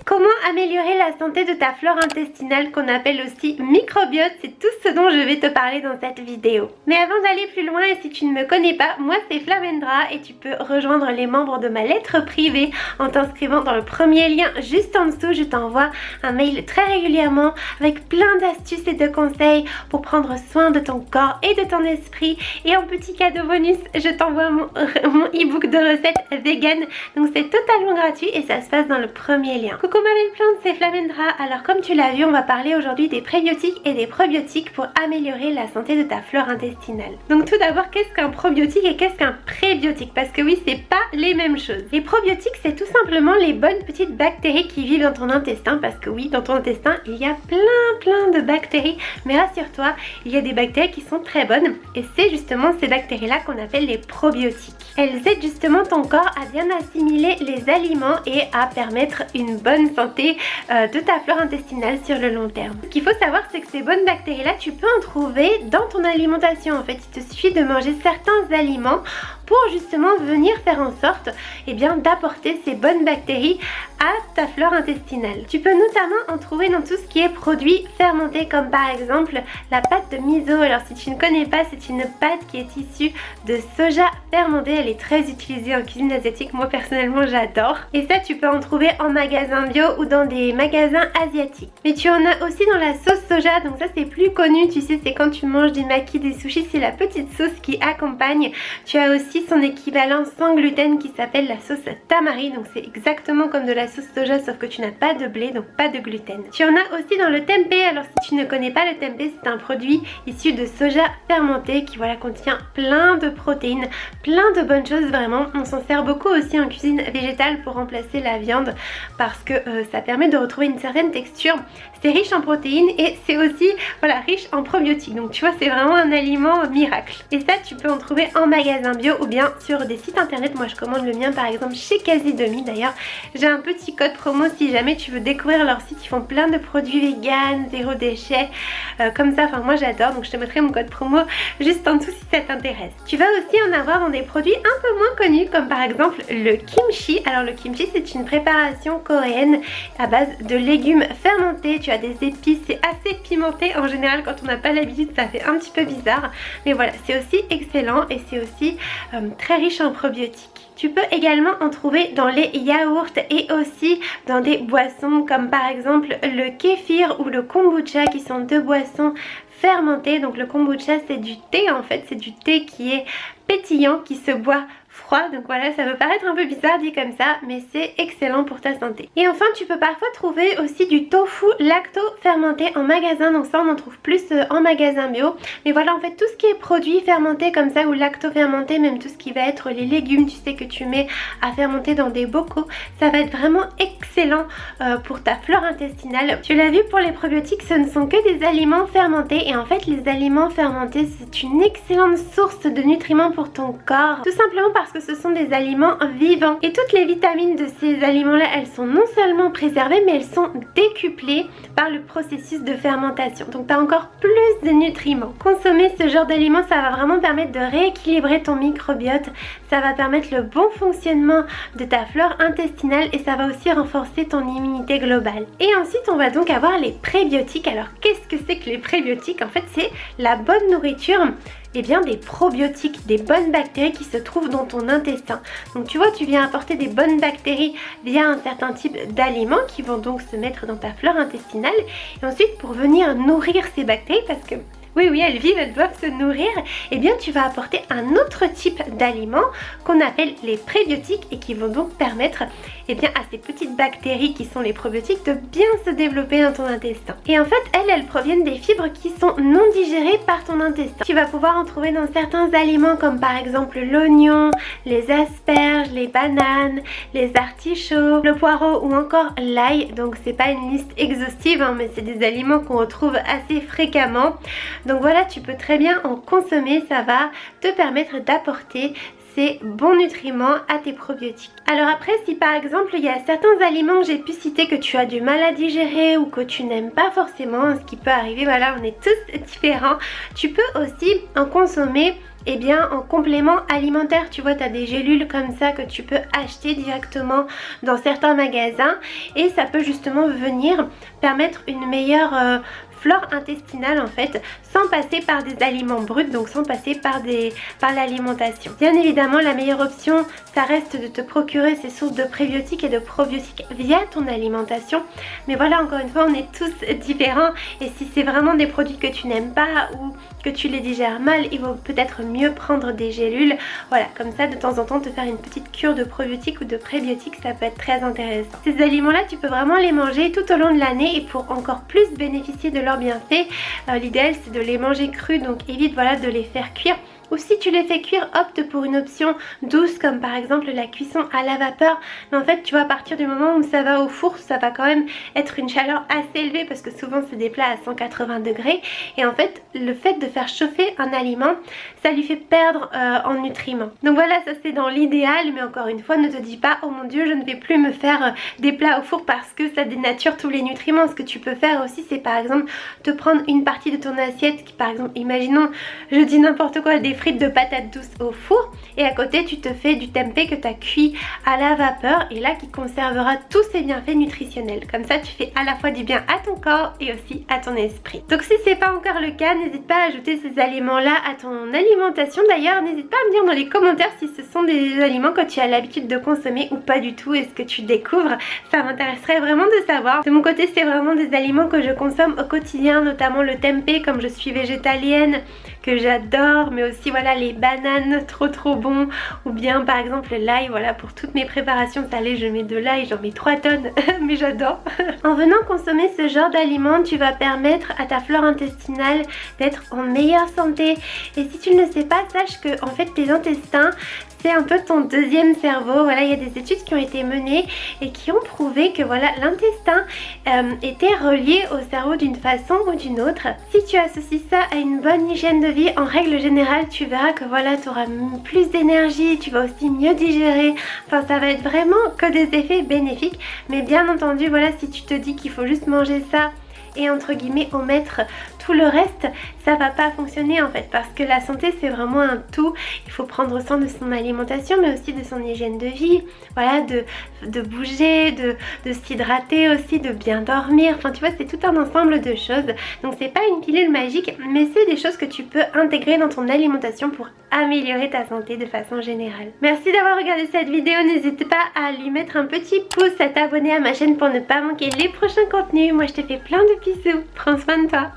Comment améliorer la santé de ta flore intestinale qu'on appelle aussi microbiote, c'est tout ce dont je vais te parler dans cette vidéo. Mais avant d'aller plus loin, et si tu ne me connais pas, moi c'est Flamendra et tu peux rejoindre les membres de ma lettre privée en t'inscrivant dans le premier lien juste en dessous. Je t'envoie un mail très régulièrement avec plein d'astuces et de conseils pour prendre soin de ton corps et de ton esprit. Et en petit cadeau bonus, je t'envoie mon e-book de recettes vegan. Donc c'est totalement gratuit et ça se passe dans le premier lien. Coucou ma belle plante, c'est Flamendra. Alors comme tu l'as vu, on va parler aujourd'hui des prébiotiques et des probiotiques pour améliorer la santé de ta flore intestinale. Donc tout d'abord, qu'est-ce qu'un probiotique et qu'est-ce qu'un prébiotique? Parce que oui, c'est pas les mêmes choses. Les probiotiques, c'est tout simplement les bonnes petites bactéries qui vivent dans ton intestin. Parce que oui, dans ton intestin, il y a plein de bactéries. Mais rassure-toi, il y a des bactéries qui sont très bonnes. Et c'est justement ces bactéries-là qu'on appelle les probiotiques. Elles aident justement ton corps à bien assimiler les aliments et à permettre une bonne santé de ta flore intestinale sur le long terme. Ce qu'il faut savoir, c'est que ces bonnes bactéries là, tu peux en trouver dans ton alimentation. En fait, il te suffit de manger certains aliments pour justement venir faire en sorte d'apporter ces bonnes bactéries à ta flore intestinale. Tu peux notamment en trouver dans tout ce qui est produits fermentés, comme par exemple la pâte de miso. Alors si tu ne connais pas, c'est une pâte qui est issue de soja fermenté. Elle est très utilisée en cuisine asiatique, moi personnellement j'adore. Et ça, tu peux en trouver en magasin bio ou dans des magasins asiatiques. Mais tu en as aussi dans la sauce soja, donc ça c'est plus connu, tu sais, c'est quand tu manges des makis, des sushis, c'est la petite sauce qui accompagne. Tu as aussi son équivalent sans gluten qui s'appelle la sauce tamari, donc c'est exactement comme de la sauce soja sauf que tu n'as pas de blé, donc pas de gluten. Tu en as aussi dans le tempeh. Alors si tu ne connais pas le tempeh, c'est un produit issu de soja fermenté qui contient plein de protéines, plein de bonnes choses vraiment. On s'en sert beaucoup aussi en cuisine végétale pour remplacer la viande parce que ça permet de retrouver une certaine texture. C'est riche en protéines et c'est aussi riche en probiotiques. Donc tu vois, c'est vraiment un aliment miracle. Et ça, tu peux en trouver en magasin bio ou bien sur des sites internet. Moi je commande le mien par exemple chez Quasi-Demi. D'ailleurs j'ai un petit code promo si jamais tu veux découvrir leur site. Ils font plein de produits vegan, zéro déchet, comme ça. Enfin moi j'adore, donc je te mettrai mon code promo juste en dessous si ça t'intéresse. Tu vas aussi en avoir dans des produits un peu moins connus comme par exemple le kimchi. Alors le kimchi, c'est une préparation coréenne à base de légumes fermentés. Tu as des épices, c'est assez pimenté. En général quand on n'a pas l'habitude ça fait un petit peu bizarre, mais voilà, c'est aussi excellent et c'est aussi très riche en probiotiques. Tu peux également en trouver dans les yaourts et aussi dans des boissons comme par exemple le kéfir ou le kombucha qui sont deux boissons fermentées. Donc le kombucha, c'est du thé en fait, c'est du thé qui est pétillant, qui se boit froid. Donc voilà, ça peut paraître un peu bizarre dit comme ça, mais c'est excellent pour ta santé. Et enfin, tu peux parfois trouver aussi du tofu lacto-fermenté en magasin. Donc ça, on en trouve plus en magasin bio. Mais voilà, en fait, tout ce qui est produit fermenté comme ça ou lacto-fermenté, même tout ce qui va être les légumes, tu sais, que tu mets à fermenter dans des bocaux, ça va être vraiment excellent pour ta flore intestinale. Tu l'as vu, pour les probiotiques, ce ne sont que des aliments fermentés. Et en fait, les aliments fermentés, c'est une excellente source de nutriments pour ton corps. Tout simplement parce que ce sont des aliments vivants. Et toutes les vitamines de ces aliments-là, elles sont non seulement préservées, mais elles sont décuplées par le processus de fermentation. Donc tu as encore plus de nutriments. Consommer ce genre d'aliments, ça va vraiment permettre de rééquilibrer ton microbiote. Ça va permettre le bon fonctionnement de ta flore intestinale et ça va aussi renforcer ton immunité globale. Et ensuite, on va donc avoir les prébiotiques. Alors, qu'est-ce que c'est que les prébiotiques? En fait, c'est la bonne nourriture des probiotiques, des bonnes bactéries qui se trouvent dans ton intestin. Donc tu vois, tu viens apporter des bonnes bactéries via un certain type d'aliments qui vont donc se mettre dans ta flore intestinale. Et ensuite, pour venir nourrir ces bactéries, parce que oui, elles vivent, elles doivent se nourrir, et bien tu vas apporter un autre type d'aliments qu'on appelle les prébiotiques et qui vont donc permettre à ces petites bactéries qui sont les probiotiques de bien se développer dans ton intestin. Et en fait, elles proviennent des fibres qui sont non digérées par ton intestin. Tu vas pouvoir en trouver dans certains aliments comme par exemple l'oignon, les asperges, les bananes, les artichauts, le poireau ou encore l'ail. Donc c'est pas une liste exhaustive, mais c'est des aliments qu'on retrouve assez fréquemment. Donc voilà, tu peux très bien en consommer, ça va te permettre d'apporter ces bons nutriments à tes probiotiques. Alors après, si par exemple il y a certains aliments que j'ai pu citer que tu as du mal à digérer ou que tu n'aimes pas forcément, ce qui peut arriver, voilà, on est tous différents, tu peux aussi en consommer en complément alimentaire. Tu vois, tu as des gélules comme ça que tu peux acheter directement dans certains magasins et ça peut justement venir permettre une meilleure flore intestinale en fait, sans passer par des aliments bruts, donc sans passer par l'alimentation. Bien évidemment, la meilleure option, ça reste de te procurer ces sources de prébiotiques et de probiotiques via ton alimentation. Mais voilà, encore une fois, on est tous différents et si c'est vraiment des produits que tu n'aimes pas ou que tu les digères mal, il vaut peut-être mieux prendre des gélules. Voilà, comme ça, de temps en temps, te faire une petite cure de probiotiques ou de prébiotiques, ça peut être très intéressant. Ces aliments-là, tu peux vraiment les manger tout au long de l'année et pour encore plus bénéficier de leurs bienfaits, l'idéal c'est de les manger crus, donc évite voilà de les faire cuire. Ou si tu les fais cuire, opte pour une option douce comme par exemple la cuisson à la vapeur. Mais en fait, tu vois, à partir du moment où ça va au four, ça va quand même être une chaleur assez élevée parce que souvent c'est des plats à 180 degrés. Et en fait, le fait de faire chauffer un aliment, ça lui fait perdre en nutriments. Donc voilà, ça c'est dans l'idéal. Mais encore une fois, ne te dis pas, oh mon dieu, je ne vais plus me faire des plats au four parce que ça dénature tous les nutriments. Ce que tu peux faire aussi, c'est par exemple te prendre une partie de ton assiette qui, par exemple, imaginons, je dis n'importe quoi, des frites de patates douces au four et à côté tu te fais du tempeh que tu as cuit à la vapeur et là qui conservera tous ses bienfaits nutritionnels. Comme ça tu fais à la fois du bien à ton corps et aussi à ton esprit. Donc si c'est pas encore le cas, n'hésite pas à ajouter ces aliments là à ton alimentation. D'ailleurs n'hésite pas à me dire dans les commentaires si ce sont des aliments que tu as l'habitude de consommer ou pas du tout, est-ce que tu découvres, ça m'intéresserait vraiment de savoir. De mon côté c'est vraiment des aliments que je consomme au quotidien, notamment le tempeh comme je suis végétalienne que j'adore, mais aussi voilà les bananes trop bon, ou bien par exemple l'ail, voilà pour toutes mes préparations salées je mets de l'ail, j'en mets 3 tonnes mais j'adore. En venant consommer ce genre d'aliments, tu vas permettre à ta flore intestinale d'être en meilleure santé et si tu ne le sais pas, sache que en fait tes intestins c'est un peu ton deuxième cerveau. Voilà, il y a des études qui ont été menées et qui ont prouvé que voilà l'intestin était relié au cerveau d'une façon ou d'une autre. Si tu associes ça à une bonne hygiène de vie, en règle générale, tu verras que voilà, tu auras plus d'énergie, tu vas aussi mieux digérer. Enfin, ça va être vraiment que des effets bénéfiques. Mais bien entendu, voilà, si tu te dis qu'il faut juste manger ça et entre guillemets omettre tout le reste, ça va pas fonctionner en fait parce que la santé c'est vraiment un tout. Il faut prendre soin de son alimentation mais aussi de son hygiène de vie, voilà, de bouger, de s'hydrater aussi, de bien dormir, enfin tu vois c'est tout un ensemble de choses. Donc c'est pas une pilule magique mais c'est des choses que tu peux intégrer dans ton alimentation pour améliorer ta santé de façon générale. Merci d'avoir regardé cette vidéo, n'hésite pas à lui mettre un petit pouce, à t'abonner à ma chaîne pour ne pas manquer les prochains contenus. Moi je te fais plein de bisous, prends soin de toi.